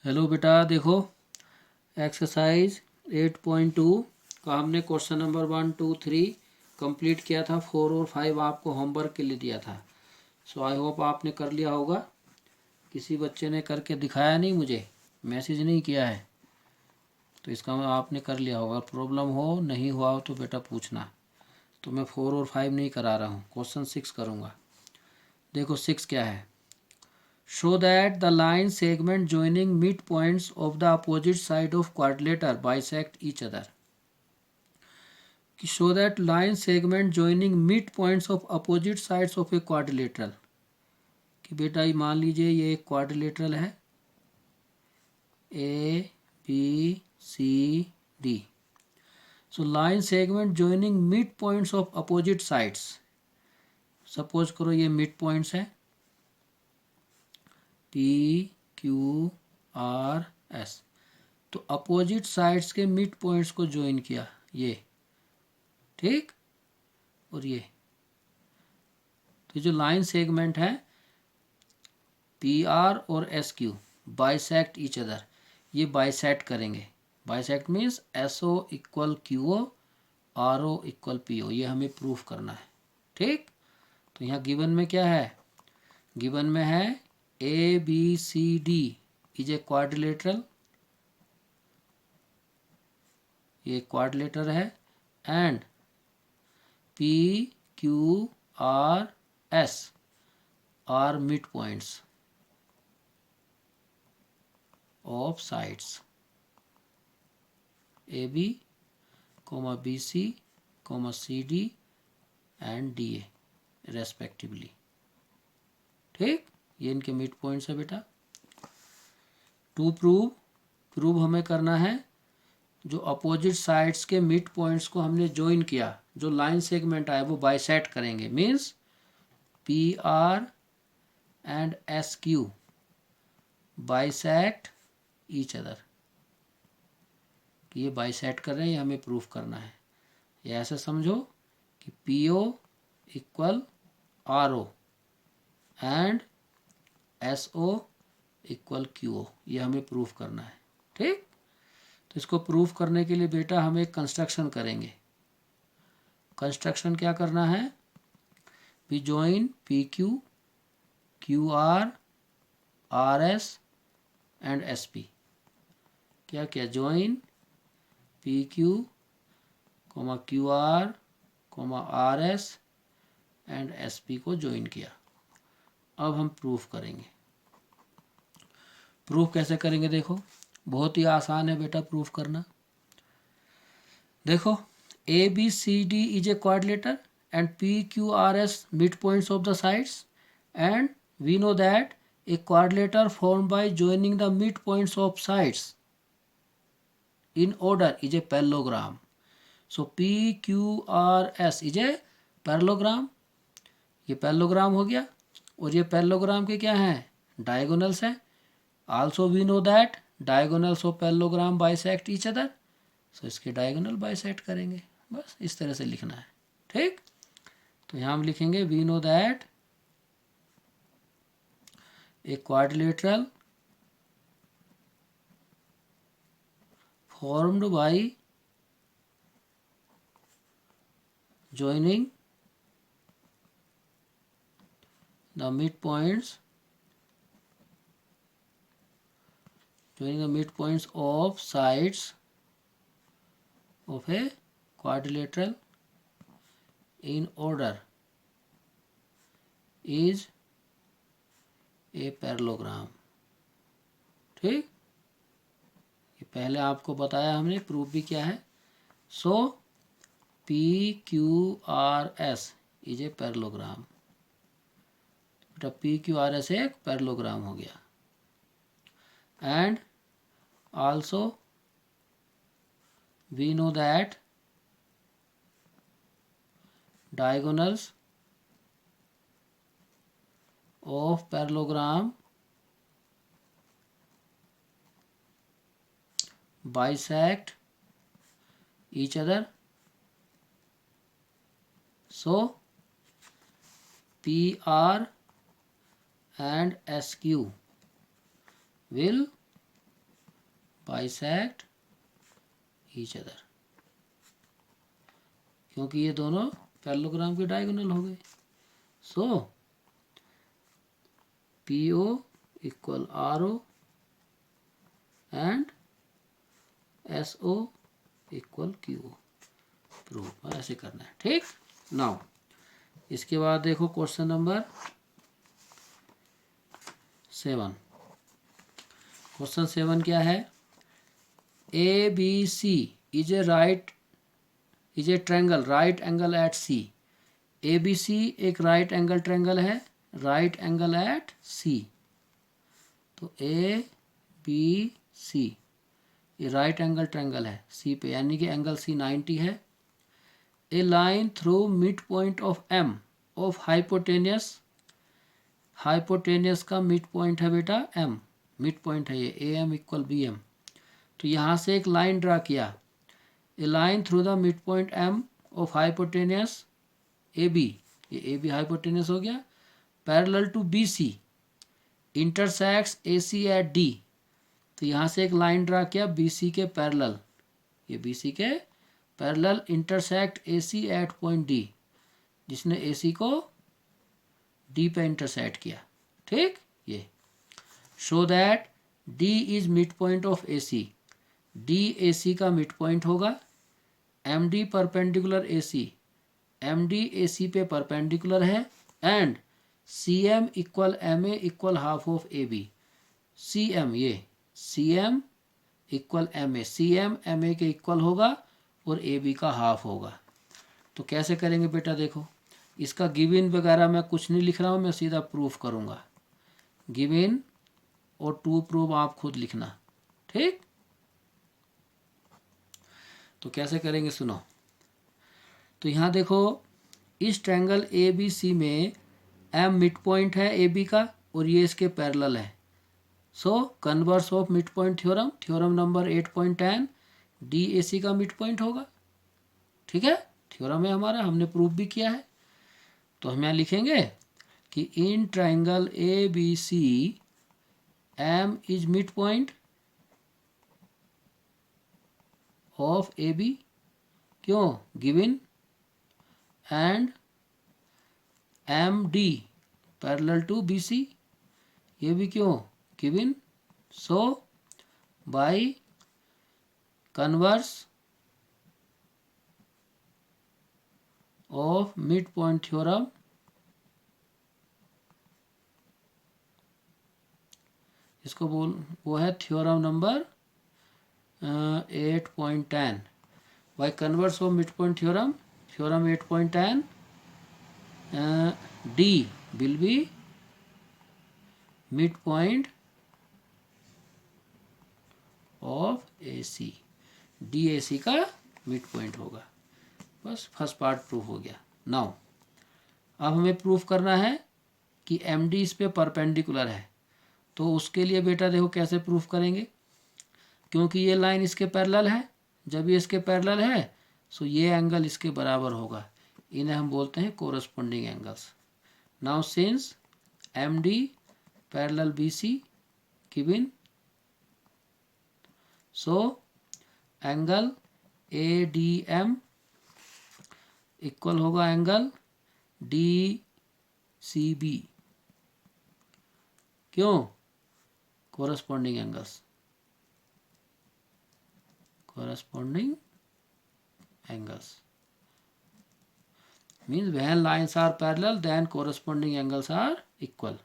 Hello बेटा, देखो exercise 8.2 का हमने क्वेश्चन नंबर 1, 2, 3 कंप्लीट किया था। 4 और 5 आपको होमवर्क के लिए दिया था। सो आई होप आपने कर लिया होगा। किसी बच्चे ने करके दिखाया नहीं, मुझे मैसेज नहीं किया है, तो इसका मतलब आपने कर लिया होगा। प्रॉब्लम हो नहीं हुआ हो तो बेटा पूछना। तो मैं 4 और 5 नहीं करा रहा हूँ, क्वेश्चन 6 करूँगा। देखो 6 क्या है। Show that the line segment joining midpoints of the opposite side of quadrilateral bisect each other. कि show that line segment joining midpoints of opposite sides of a quadrilateral. कि बेटा ये मान लीजिए ये एक क्वाड्रिलेटरल है, A B C D. So line segment joining midpoints of opposite sides. Suppose करो ये मिड पॉइंट्स है पी क्यू आर एस। तो अपोजिट साइड्स के मिड पॉइंट्स को ज्वाइन किया, ये ठीक। और ये तो जो लाइन सेगमेंट है पी आर और S Q bisect each other, ये बाइसेक्ट करेंगे। Bisect means S O equal Q O, R O equal P O. ये हमें प्रूफ करना है, ठीक। तो यहाँ गिवन में क्या है, गिवन में है A B C D is a quadrilateral, ये क्वाड्रिलेटरल है, and P Q R S are mid points of sides A B comma B C comma C D and D A respectively, ठीक। ये इनके mid points है बेटा। To prove हमें करना है जो अपोजिट साइड्स के मिड पॉइंट्स को हमने ज्वाइन किया, जो लाइन सेगमेंट आया वो बाइसेक्ट करेंगे। Means P R and S Q bisect each other, कि ये बाइसेक्ट कर रहे हैं, ये हमें प्रूफ करना है। ये ऐसे समझो कि P O equal R O and S O equal Q O, ये हमें प्रूफ करना है, ठीक। तो इसको प्रूफ करने के लिए बेटा हम एक कंस्ट्रक्शन करेंगे। कंस्ट्रक्शन क्या करना है, we join P Q Q R S and S P. क्या क्या, join P Q comma Q R comma R S and S P को ज्वाइन किया। अब हम प्रूफ करेंगे। प्रूफ कैसे करेंगे, देखो बहुत ही आसान है बेटा प्रूफ करना। देखो A B C D is a quadrilateral and P Q R S mid points of the sides, and we know that a quadrilateral formed by joining the midpoints of sides in order is a parallelogram. So PQRS is a parallelogram. ये parallelogram हो गया। और ये parallelogram के क्या हैं, diagonals हैं। Also we know that diagonals of parallelogram bisect each other. So इसके डायगोनल बाइसेक्ट करेंगे। बस इस तरह से लिखना है, ठीक। तो यहाँ हम लिखेंगे we know that a quadrilateral formed by joining the midpoints of sides of a quadrilateral in order is a parallelogram, ठीक। ये पहले आपको बताया हमने, प्रूफ भी किया है। So P Q R S is a parallelogram. बेटा पी क्यू आर एस एक पैरेललोग्राम हो गया। And also we know that diagonals of parallelogram bisect each other. So PR and SQ will bisect each other, क्योंकि ये दोनों parallelogram के diagonal हो गए। सो PO equal RO and SO equal QO। Proof ऐसे करना है, ठीक। नाउ इसके बाद देखो क्वेश्चन नंबर 7। क्वेश्चन 7 क्या है? ABC is a triangle right angle at C। ABC एक राइट एंगल ट्रायंगल है, राइट एंगल एट C। तो ABC ये राइट एंगल ट्रायंगल है C पे, यानी कि एंगल C 90 है। A line through mid point of M of hypotenuse, hypotenuse का मिड पॉइंट है बेटा M, मिड पॉइंट है ये AM इक्वल BM। तो यहाँ से एक लाइन ड्रा किया, a line through the mid point M of hypotenuse AB, ये AB हाइपोटेनियस हो गया, parallel to BC intersects AC at D। तो यहाँ से एक लाइन ड्रा किया BC के पैरेलल, ये BC के parallel intersect AC at point D, जिसने AC को D पे इंटरसेक्ट किया, ठीक। ये show that D is mid point of AC, D AC का मिड पॉइंट होगा। MD perpendicular AC, MD AC पे परपेंडिकुलर है। And CM equal MA equal half of AB। CM ये CM equal MA, CM MA के इक्वल होगा और AB का हाफ होगा। तो कैसे करेंगे बेटा? देखो इसका गिवन वगैरह मैं कुछ नहीं लिख रहा हूँ, मैं सीधा प्रूफ करूँगा। गिवन और टू प्रूफ आप खुद लिखना, ठीक। तो कैसे करेंगे सुनो। तो यहाँ देखो इस ट्रायंगल ABC में M मिड पॉइंट है AB का और ये इसके पैरेलल है। So converse of mid point theorem, theorem number 8.10, DAC का मिड पॉइंट होगा, ठीक है। थ्योरम है हमारा, हमने प्रूफ भी किया है। तो हम यहाँ लिखेंगे कि in triangle ABC M is mid point of AB, क्यों? Given and MD parallel to BC, ये भी क्यों? गिवन। So by converse of mid point theorem, इसको वो है theorem number 8.10। By converse of mid point theorem, theorem 8.10, D will be midpoint of AC, DAC का mid point होगा। बस फर्स्ट पार्ट प्रूफ हो गया। नाउ अब हमें प्रूफ करना है कि MD इस पे परपेंडिकुलर है। तो उसके लिए बेटा देखो कैसे प्रूफ करेंगे, क्योंकि ये लाइन इसके पैरेलल है। जब ये इसके पैरेलल है सो ये एंगल इसके बराबर होगा, इन्हें हम बोलते हैं corresponding angles. Now since MD parallel BC given, so angle ADM equal होगा एंगल DCB, क्यों? Corresponding angles, corresponding angles means when lines are parallel then corresponding angles are equal.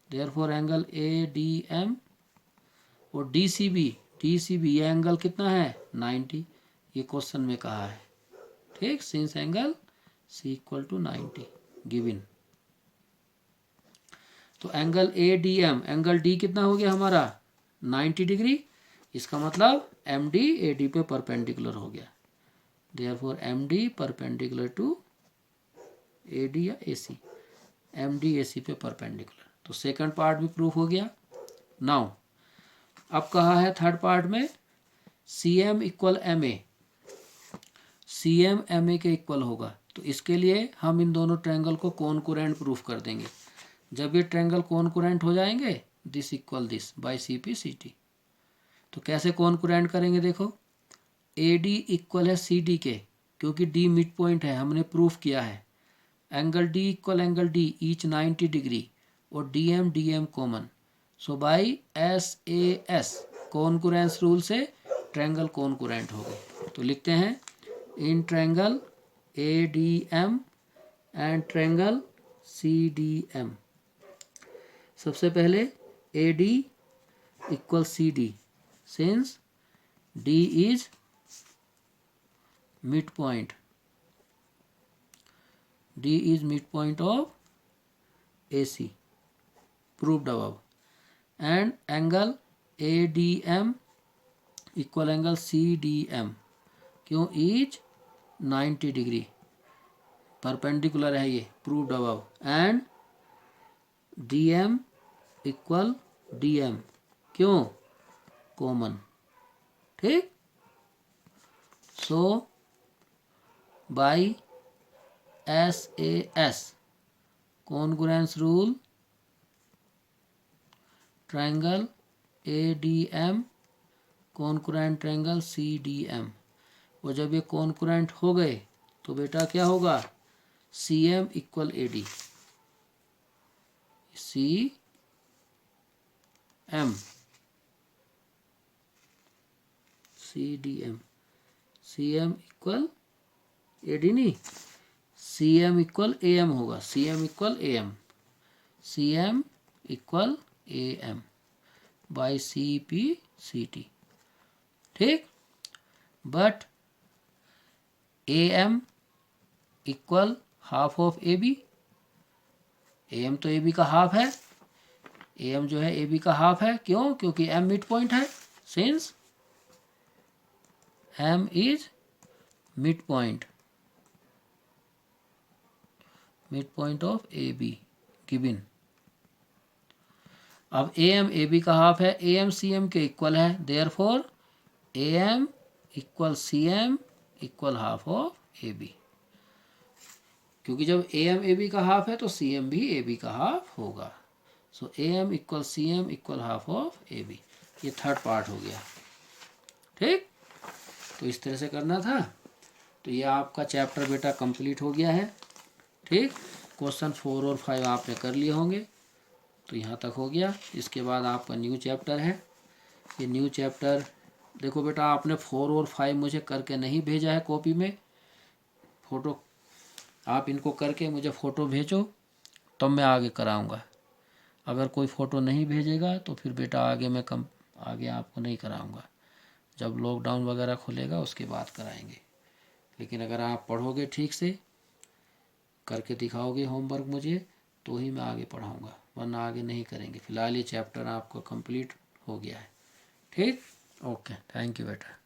Therefore angle ADM और DCB ये angle कितना है? 90। ये question में कहा है, ठीक। Since angle C equal to 90 गिवन, तो एंगल ADM, एंगल D कितना हो गया हमारा? 90 डिग्री। इसका मतलब MD AD पे परपेंडिकुलर हो गया। Therefore MD perpendicular to AD या AC, MD AC पे परपेंडिकुलर। तो सेकंड पार्ट भी प्रूफ हो गया। नाउ अब कहा है थर्ड पार्ट में CM equal MA, CM MA के इक्वल होगा। तो इसके लिए हम इन दोनों ट्रायंगल को कॉन्करेंट प्रूफ कर देंगे। जब ये ट्रायंगल कॉन्करेंट हो जाएंगे, this equal this by CP CT। तो कैसे कॉन्कुरेंट करेंगे, देखो ए डी इक्वल है सी डी के, क्योंकि डी मिड पॉइंट है, हमने प्रूफ किया है। Angle D equal angle D each 90 degree, और D M common. So by S A S congruence rule से ट्रायंगल कॉन्कुरेंट हो गए। तो लिखते हैं in triangle A D M and triangle C D M. सबसे पहले A D equal C D, since D is mid point, D is mid point of A C, proved above, and angle ADM equal angle CDM, क्यों each 90 degree, perpendicular है ये, proved above, and DM equal DM, क्यों common. ठीक, so by SAS congruence rule triangle ADM congruent triangle CDM, और जब ये concurrent हो गए तो बेटा क्या होगा, CM equal AD, CM CDM, CM equal AD नहीं, CM इक्वल AM होगा, CM equal AM, CM equal AM by CPCT। ठीक, but AM equal half of AB, AM तो AB का हाफ है, AM जो है AB का हाफ है, क्यों, क्योंकि M मिड पॉइंट है, since M is mid point of AB given. अब AM AB का हाफ है, AM CM के इक्वल है, therefore AM equal CM equal half of AB, क्योंकि जब AM AB का हाफ है तो CM भी AB का हाफ होगा। सो AM equal CM equal half of AB, ये थर्ड पार्ट हो गया। ठीक, तो इस तरह से करना था। तो ये आपका चैप्टर बेटा कंप्लीट हो गया है। ठीक, क्वेश्चन 4 और 5 आपने कर लिए होंगे, तो यहाँ तक हो गया। इसके बाद आपका न्यू चैप्टर है। ये न्यू चैप्टर देखो बेटा, आपने 4 और 5 मुझे करके नहीं भेजा है कॉपी में, फ़ोटो आप इनको करके मुझे फ़ोटो भेजो, तब मैं आगे कराऊंगा। अगर कोई फ़ोटो नहीं भेजेगा तो फिर बेटा आगे मैं आगे आपको नहीं कराऊंगा, जब लॉकडाउन वगैरह खुलेगा उसके बाद कराएंगे। लेकिन अगर आप पढ़ोगे ठीक से, करके दिखाओगे होमवर्क मुझे, तो ही मैं आगे पढ़ाऊंगा, वरना आगे नहीं करेंगे। फिलहाल ये चैप्टर आपको कंप्लीट हो गया है। ठीक, ओके, थैंक यू बेटा।